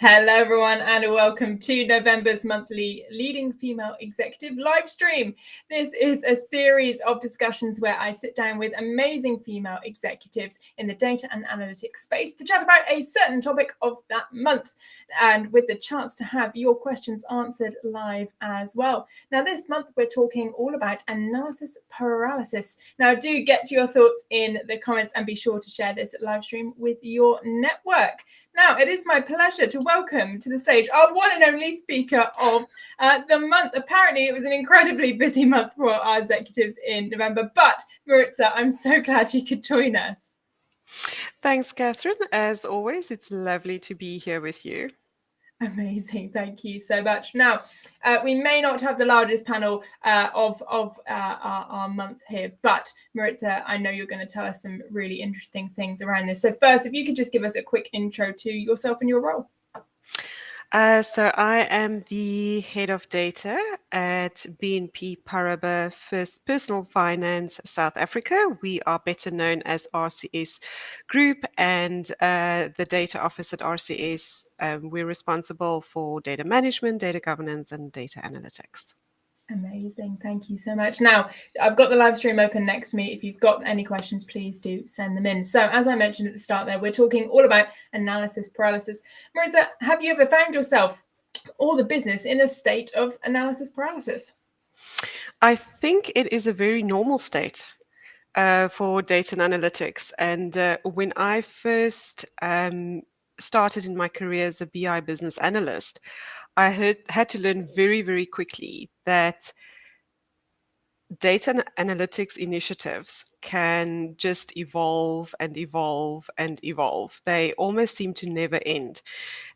Hello, everyone, and welcome to November's monthly Leading Female Executive live stream. This is a series of discussions where I sit down with amazing female executives in the data and analytics space to chat about a certain topic of that month, and with the chance to have your questions answered live as well. Now, this month, we're talking all about analysis paralysis. Now, do get your thoughts in the comments and be sure to share this live stream with your network. Now, it is my pleasure to welcome to the stage our one and only speaker of the month. Apparently, it was an incredibly busy month for our executives in November, but Maritza, I'm so glad you could join us. Thanks, Catherine. As always, it's lovely to be here with you. Amazing. Thank you so much. Now, we may not have the largest panel of our month here, but Maritza, I know you're going to tell us some really interesting things around this. So first, if you could just give us a quick intro to yourself and your role. So I am the head of data at BNP Paribas First Personal Finance South Africa. We are better known as RCS Group, and the data office at RCS, we're responsible for data management, data governance, and data analytics. Amazing. Thank you so much. Now, I've got the live stream open next to me. If you've got any questions, please do send them in. So as I mentioned at the start there, we're talking all about analysis paralysis. Marisa, have you ever found yourself or the business in a state of analysis paralysis? I think it is a very normal state for data and analytics. And when I first started in my career as a BI business analyst, I had to learn very, very quickly that data and analytics initiatives can just evolve and evolve and evolve. They almost seem to never end.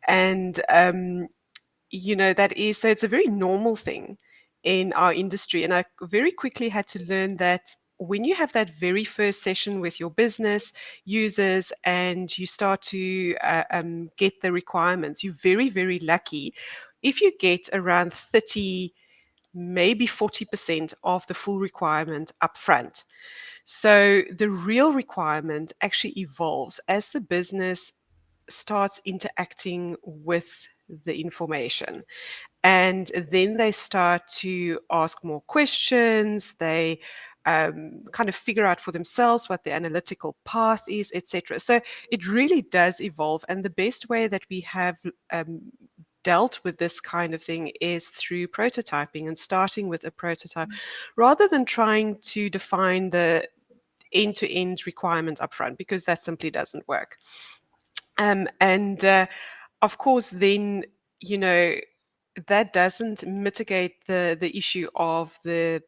And, that is, so it's a very normal thing in our industry. And I very quickly had to learn that when you have that very first session with your business users and you start to get the requirements, you're very, very lucky if you get around 30, maybe 40% of the full requirement upfront. So the real requirement actually evolves as the business starts interacting with the information. And then they start to ask more questions. They kind of figure out for themselves what the analytical path is, etc. So it really does evolve. And the best way that we have dealt with this kind of thing is through prototyping and starting with a prototype rather than trying to define the end-to-end requirement upfront, because that simply doesn't work. Of course, then, that doesn't mitigate the issue of the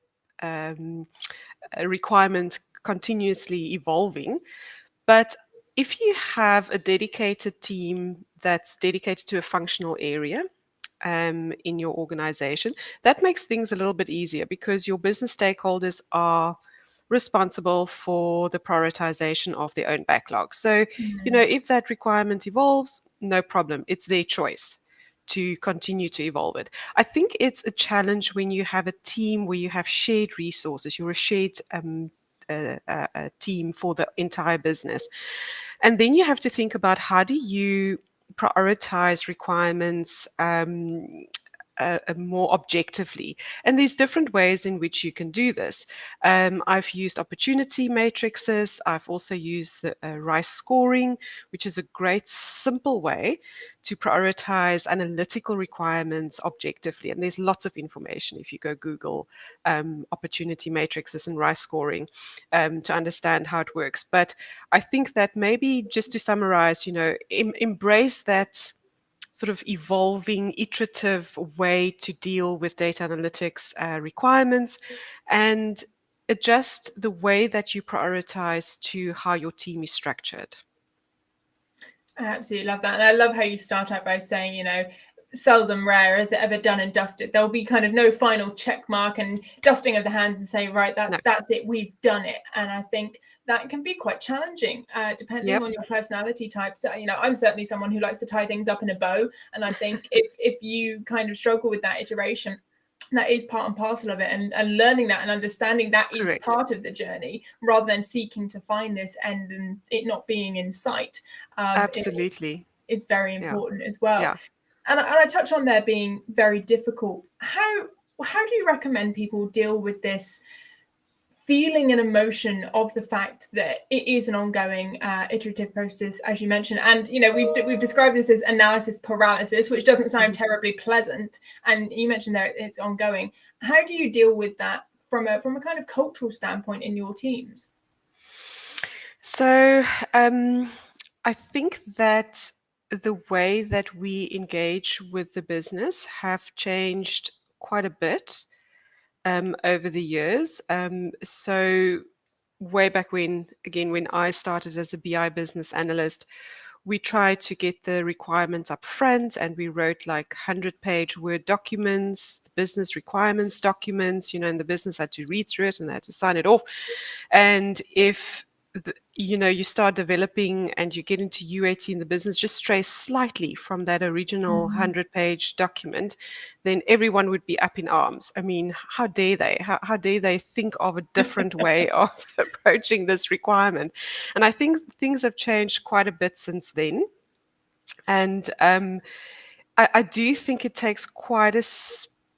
requirement continuously evolving. But if you have a dedicated team that's dedicated to a functional area in your organization, that makes things a little bit easier because your business stakeholders are responsible for the prioritization of their own backlog. So, if that requirement evolves, no problem. It's their choice to continue to evolve it. I think it's a challenge when you have a team where you have shared resources, you're a shared a team for the entire business. And then you have to think about how do you prioritize requirements more objectively. And there's different ways in which you can do this. I've used opportunity matrices. I've also used the RICE scoring, which is a great, simple way to prioritize analytical requirements objectively. And there's lots of information if you go Google opportunity matrices and RICE scoring to understand how it works. But I think that maybe just to summarize, embrace that sort of evolving, iterative way to deal with data analytics requirements and adjust the way that you prioritize to how your team is structured. I absolutely love that. And I love how you start out by saying, seldom rare is it ever done and dusted. There'll be kind of no final check mark and dusting of the hands and say, right, that's it, we've done it. And I think that can be quite challenging depending on your personality type. So, I'm certainly someone who likes to tie things up in a bow. And I think if you kind of struggle with that iteration, that is part and parcel of it, and learning that and understanding that is Correct. part of the journey rather than seeking to find this end and it not being in sight. Absolutely. is very important as well. Yeah. And I touch on there being very difficult. How do you recommend people deal with this feeling and emotion of the fact that it is an ongoing iterative process, as you mentioned? And we've described this as analysis paralysis, which doesn't sound terribly pleasant, and you mentioned there it's ongoing. How do you deal with that from a kind of cultural standpoint in your teams? So I think that the way that we engage with the business have changed quite a bit over the years. So way back when, again, when I started as a BI business analyst, we tried to get the requirements up front, and we wrote like 100-page Word documents, business requirements documents, and the business had to read through it and they had to sign it off. And if you start developing and you get into UAT and the business just strays slightly from that original 100-page document, then everyone would be up in arms. I mean, how dare they? How dare they think of a different way of approaching this requirement? And I think things have changed quite a bit since then. And I do think it takes quite a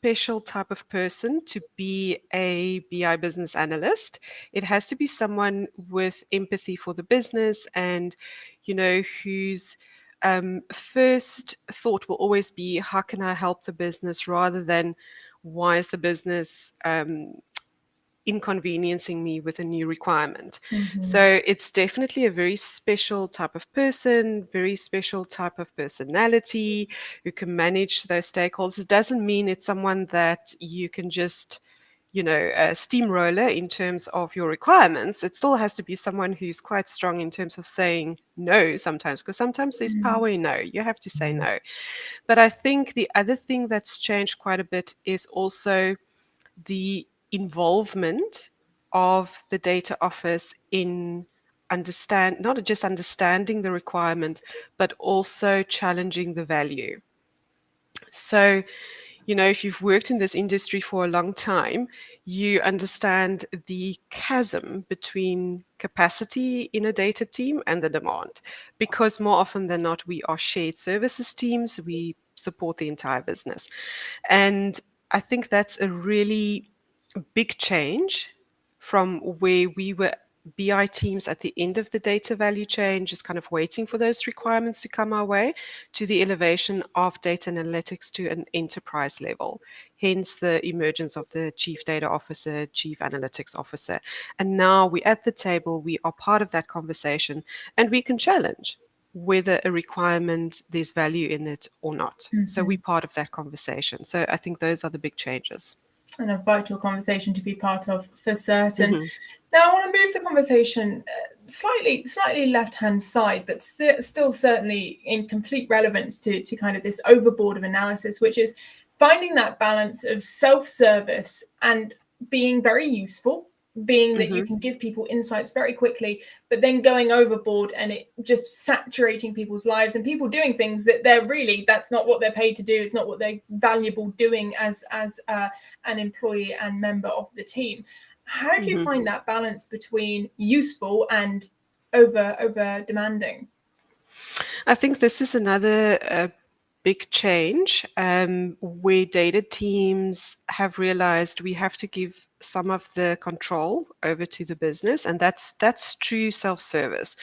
special type of person to be a BI business analyst. It has to be someone with empathy for the business and, whose first thought will always be, how can I help the business, rather than why is the business inconveniencing me with a new requirement. So it's definitely a very special type of person, very special type of personality who can manage those stakeholders. It doesn't mean it's someone that you can just steamroller in terms of your requirements. It still has to be someone who's quite strong in terms of saying no sometimes, because sometimes there's power in no. You have to say no. But I think the other thing that's changed quite a bit is also the involvement of the data office in not just understanding the requirement, but also challenging the value. So, if you've worked in this industry for a long time, you understand the chasm between capacity in a data team and the demand. Because more often than not, we are shared services teams, we support the entire business. And I think that's a really big change from where we were BI teams at the end of the data value chain, just kind of waiting for those requirements to come our way, to the elevation of data analytics to an enterprise level. Hence the emergence of the chief data officer, chief analytics officer. And now we're at the table, we are part of that conversation, and we can challenge whether a requirement, there's value in it or not. So we're part of that conversation. So I think those are the big changes. And a vital conversation to be part of, for certain. Now I want to move the conversation slightly left-hand side, but still certainly in complete relevance to kind of this overboard of analysis, which is finding that balance of self-service and being very useful, being that you can give people insights very quickly, but then going overboard and it just saturating people's lives and people doing things that that's not what they're paid to do. It's not what they're valuable doing as an employee and member of the team. How do you find that balance between useful and over demanding? I think this is another big change where data teams have realized we have to give some of the control over to the business, and that's true self-service,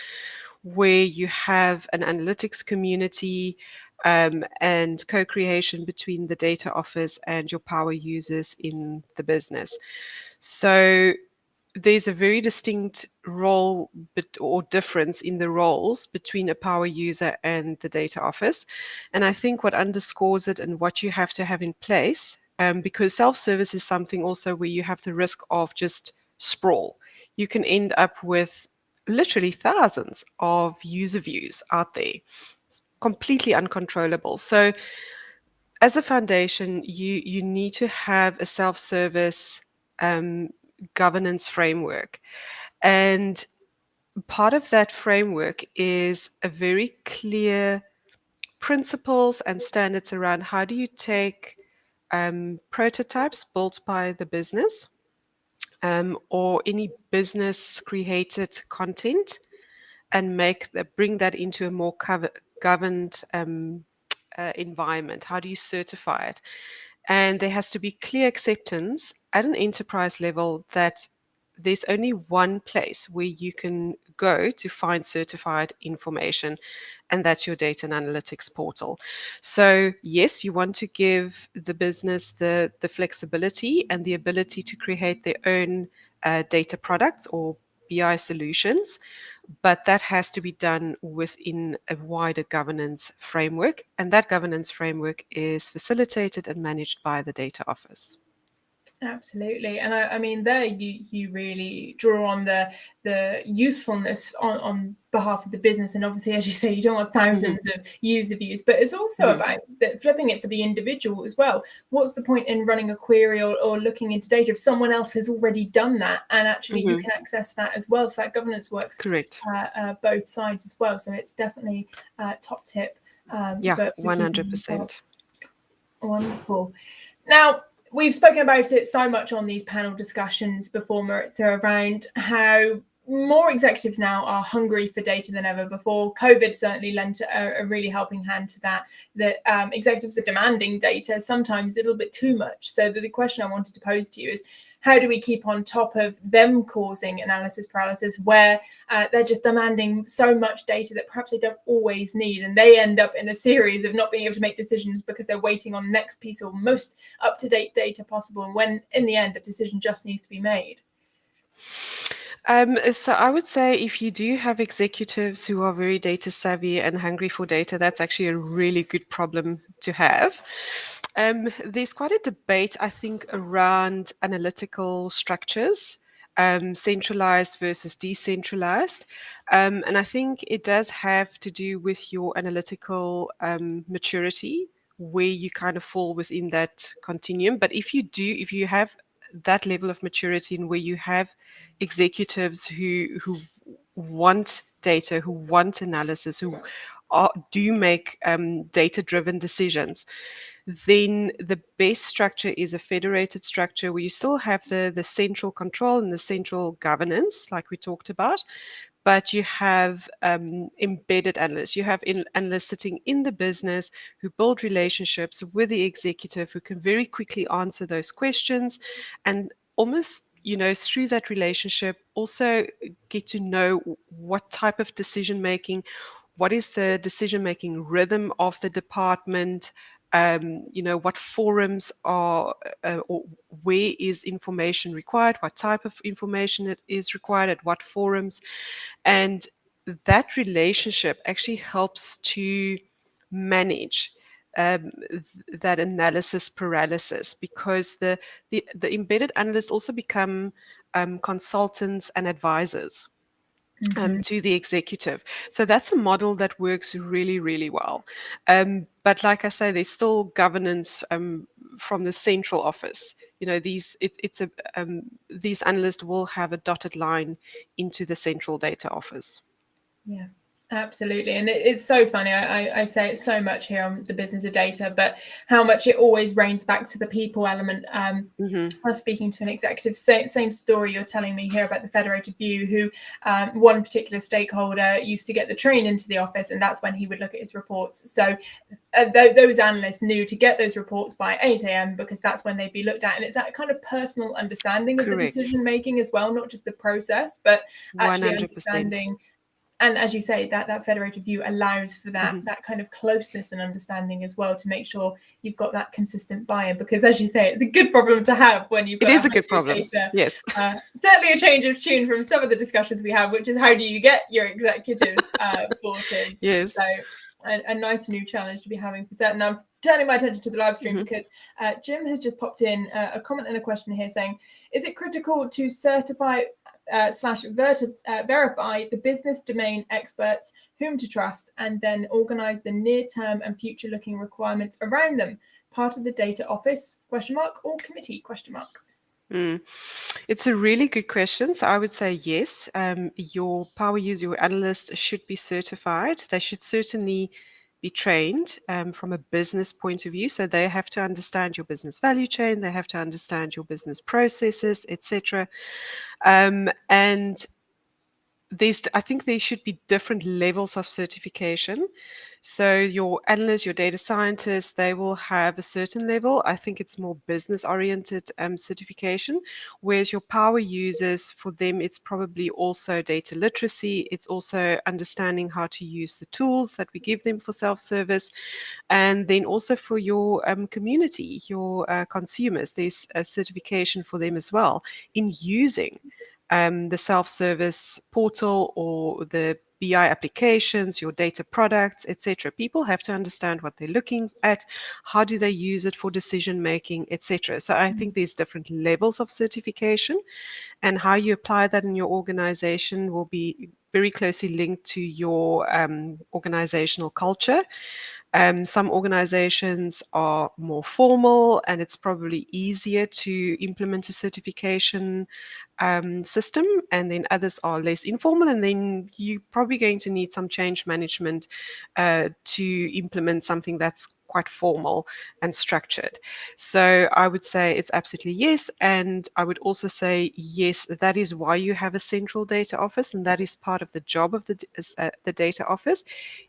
where you have an analytics community and co-creation between the data office and your power users in the business. So there's a very distinct role or difference in the roles between a power user and the data office. And I think what underscores it and what you have to have in place, because self-service is something also where you have the risk of just sprawl. You can end up with literally thousands of user views out there. It's completely uncontrollable. So as a foundation, you need to have a self-service governance framework. And part of that framework is a very clear principles and standards around how do you take prototypes built by the business or any business created content and bring that into a more governed environment? How do you certify it? And there has to be clear acceptance at an enterprise level that there's only one place where you can go to find certified information, and that's your data and analytics portal. So, yes, you want to give the business the flexibility and the ability to create their own data products or BI solutions, but that has to be done within a wider governance framework, and that governance framework is facilitated and managed by the data office. Absolutely, and I mean, there you really draw on the usefulness on behalf of the business, and obviously, as you say, you don't want thousands of user views, but it's also about flipping it for the individual as well. What's the point in running a query or looking into data if someone else has already done that, and actually you can access that as well? So that governance works Correct. both sides as well. So it's definitely top tip. Yeah, for keeping on top. 100%. Wonderful. Now, we've spoken about it so much on these panel discussions before, Maritza, around how more executives now are hungry for data than ever before. COVID certainly lent a really helping hand to that executives are demanding data, sometimes a little bit too much. So the question I wanted to pose to you is, how do we keep on top of them causing analysis paralysis, where they're just demanding so much data that perhaps they don't always need, and they end up in a series of not being able to make decisions because they're waiting on the next piece or most up-to-date data possible, and when in the end a decision just needs to be made? So I would say if you do have executives who are very data savvy and hungry for data, that's actually a really good problem to have. There's quite a debate, I think, around analytical structures, centralized versus decentralized. And I think it does have to do with your analytical maturity, where you kind of fall within that continuum. But if you have that level of maturity and where you have executives who want data, who want analysis, who do make data-driven decisions, then the best structure is a federated structure where you still have the central control and the central governance, like we talked about, but you have embedded analysts. You have analysts sitting in the business who build relationships with the executive, who can very quickly answer those questions, and almost through that relationship also get to know what type of decision making, what is the decision making rhythm of the department, what forums are, or where is information required, what type of information it is required at what forums. And that relationship actually helps to manage that analysis paralysis, because the embedded analysts also become consultants and advisors to the executive. So that's a model that works really, really well. But like I say, there's still governance from the central office. These analysts will have a dotted line into the central data office. Yeah, absolutely. And it's so funny. I say it so much here on the business of data, but how much it always reigns back to the people element. I was speaking to an executive, same story you're telling me here about the federated view, who one particular stakeholder used to get the train into the office, and that's when he would look at his reports. So those analysts knew to get those reports by 8 a.m. because that's when they'd be looked at. And it's that kind of personal understanding of the decision making as well, not just the process, but actually 100%. understanding. And as you say, that federated view allows for that kind of closeness and understanding as well, to make sure you've got that consistent buy-in. Because as you say, it's a good problem to have when you've got it is a good problem. data. Yes. Certainly a change of tune from some of the discussions we have, which is how do you get your executives bought in? Yes. So a nice new challenge to be having for certain. Now, I'm turning my attention to the live stream because Jim has just popped in a comment and a question here saying, is it critical to certify verify the business domain experts whom to trust, and then organize the near-term and future-looking requirements around them? Part of the data office, ? Or committee, ? It's a really good question. So I would say yes. Your power user, your analyst should be certified. They should certainly be trained from a business point of view. So they have to understand your business value chain. They have to understand your business processes, etc. And I think there should be different levels of certification. So your analysts, your data scientists, they will have a certain level. I think it's more business oriented certification, whereas your power users, for them, it's probably also data literacy. It's also understanding how to use the tools that we give them for self-service. And then also for your community, your consumers, there's a certification for them as well in using the self-service portal or the BI applications, your data products, etc. People have to understand what they're looking at, how do they use it for decision making, etc. So I think there's different levels of certification, and how you apply that in your organization will be very closely linked to your organizational culture. Some organizations are more formal, and it's probably easier to implement a certification system, and then others are less informal, and then you're probably going to need some change management to implement something that's quite formal and structured. So I would say it's absolutely yes, and I would also say yes, that is why you have a central data office, and that is part of the job of the data office,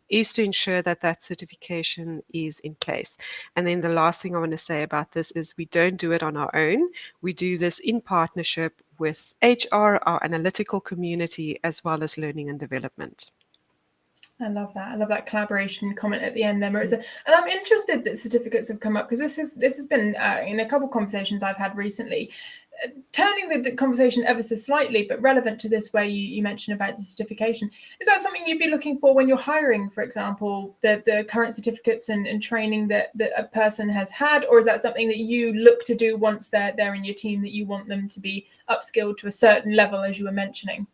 is to ensure that that certification is in place. And then the last thing I want to say about this is we don't do it on our own. We do this in partnership with HR, our analytical community, as well as learning and development. I love that. I love that collaboration comment at the end there, Marissa. And I'm interested that certificates have come up, because this has been in a couple of conversations I've had recently, turning the conversation ever so slightly, but relevant to this, where you mentioned about the certification. Is that something you'd be looking for when you're hiring, for example, the current certificates and training that a person has had, or is that something that you look to do once they're in your team, that you want them to be upskilled to a certain level, as you were mentioning?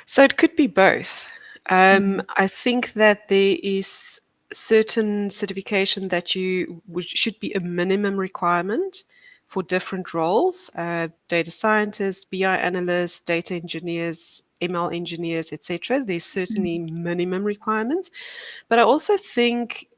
So it could be both. I think that there is certain certification that should be a minimum requirement for different roles, data scientists, BI analysts, data engineers, ML engineers, etc. There's certainly minimum requirements. But I also think,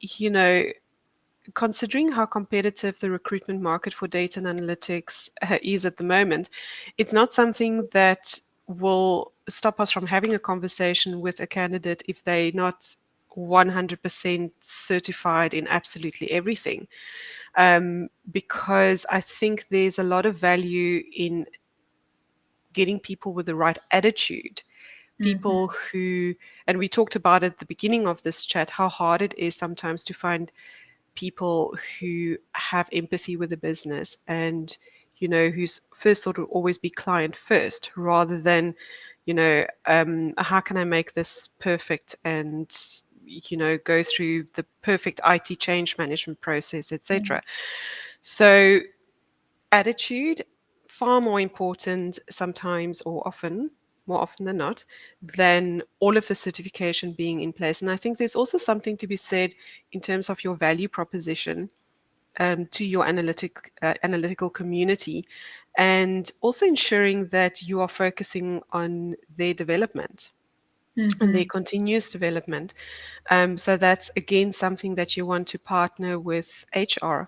considering how competitive the recruitment market for data and analytics is at the moment, it's not something that will stop us from having a conversation with a candidate if they're not 100% certified in absolutely everything. Because I think there's a lot of value in getting people with the right attitude. People who, and we talked about at the beginning of this chat, how hard it is sometimes to find people who have empathy with the business, and whose first thought will always be client first, rather than how can I make this perfect, and go through the perfect IT change management process, etc. So attitude, far more important sometimes, or often, more often than not, than all of the certification being in place. And I think there's also something to be said in terms of your value proposition to your analytical community, and also ensuring that you are focusing on their development and their continuous development. So that's again something that you want to partner with HR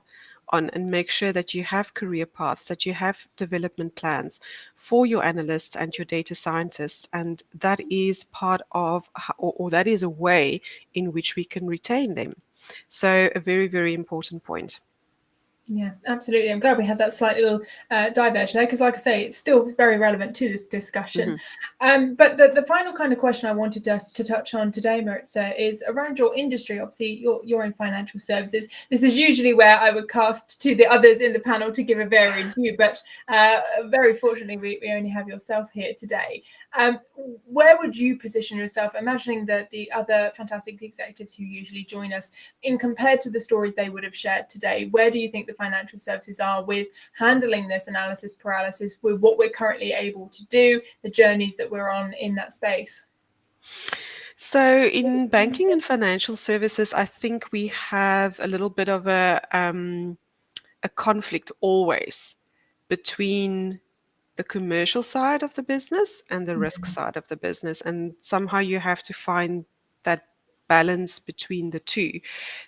on, and make sure that you have career paths, that you have development plans for your analysts and your data scientists. And that is part of, or that is a way in which we can retain them. So a very, very important point. Yeah, absolutely. I'm glad we had that slight little diverge there, because, like I say, it's still very relevant to this discussion. But the final kind of question I wanted us to touch on today, Maritza, is around your industry. Obviously, you're in financial services. This is usually where I would cast to the others in the panel to give a varied view, but very fortunately, we only have yourself here today. Where would you position yourself, imagining that the other fantastic executives who usually join us, in compared to the stories they would have shared today? Where do you think the financial services are with handling this analysis paralysis, with what we're currently able to do, the journeys that we're on in that space? So in banking and financial services, I think we have a little bit of a conflict always between the commercial side of the business and the risk side of the business. And somehow you have to find that balance between the two.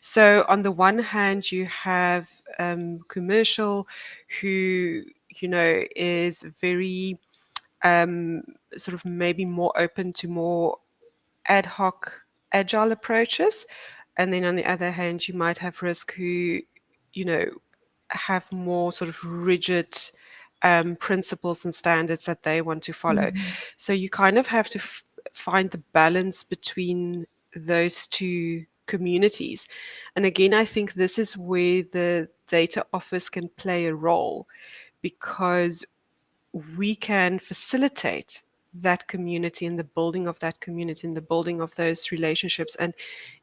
So on the one hand, you have commercial, who, is very sort of maybe more open to more ad hoc, agile approaches. And then on the other hand, you might have risk who, have more sort of rigid principles and standards that they want to follow. So you kind of have to find the balance between those two communities. And again, I think this is where the data office can play a role, because we can facilitate that community and the building of that community and the building of those relationships, and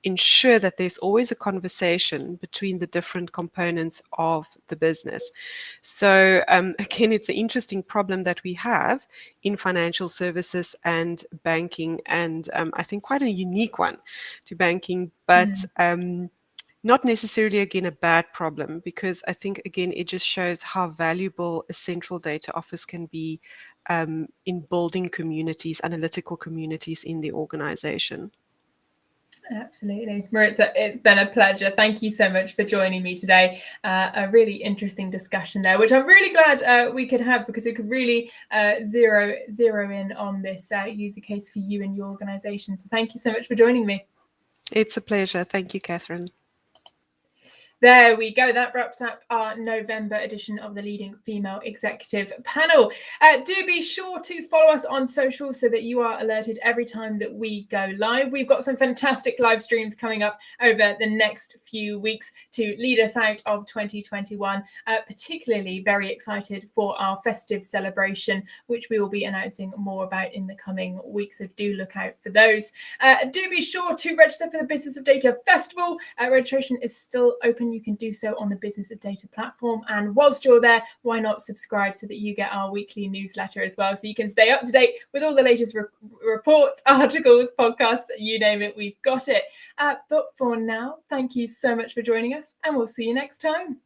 ensure that there's always a conversation between the different components of the business. So again, it's an interesting problem that we have in financial services and banking, and I think quite a unique one to banking, but not necessarily, again, a bad problem, because I think, again, it just shows how valuable a central data office can be in building communities, analytical communities in the organization. Absolutely. Maritza, it's been a pleasure. Thank you so much for joining me today. A really interesting discussion there, which I'm really glad we could have, because it could really zero in on this user case for you and your organization. So thank you so much for joining me. It's a pleasure. Thank you, Catherine. There we go. That wraps up our November edition of the Leading Female Executive Panel. Do be sure to follow us on social so that you are alerted every time that we go live. We've got some fantastic live streams coming up over the next few weeks to lead us out of 2021. Particularly very excited for our festive celebration, which we will be announcing more about in the coming weeks. So do look out for those. Do be sure to register for the Business of Data Festival. Registration is still open. You can do so on the Business of Data platform. And whilst you're there, why not subscribe so that you get our weekly newsletter as well, so you can stay up to date with all the latest reports, articles, podcasts, you name it, we've got it. But for now, thank you so much for joining us, and we'll see you next time.